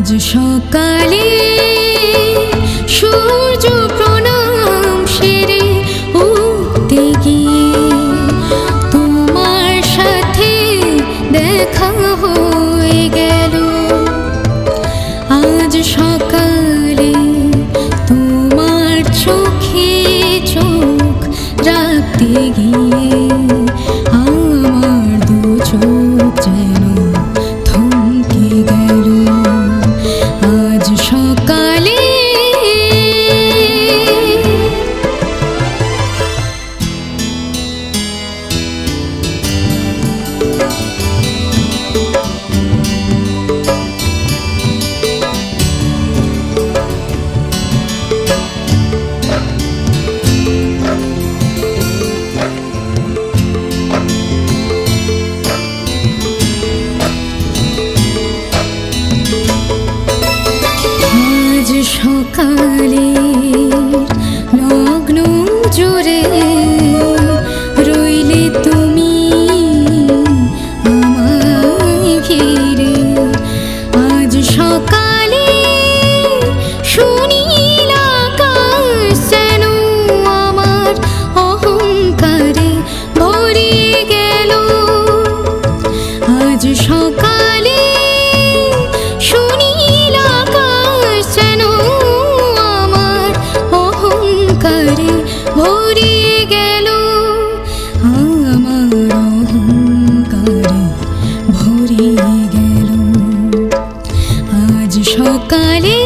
আজ সকালে সূর্য প্রণাম সেরে উঠতে গিয়ে তোমার সাথে দেখা হয়ে গেল। আজ সকালে তোমার চোখে চোখ রাখতে গিয়ে আমার দু চোখ যেন থমকে গেল। আজ সকালে সকালে লগ্ন জোরে রইলে তুমি আমায় ঘিরে। আজ সকালে সুনীল আকাশ যেন আমার অহংকারে ভরিয়ে গেল। আজ সকালে সুনীল আকাশ যেন আমার অহংকারে ভরিয়ে গেল। আমার অহংকারে ভরিয়ে গেল। আজ সকালে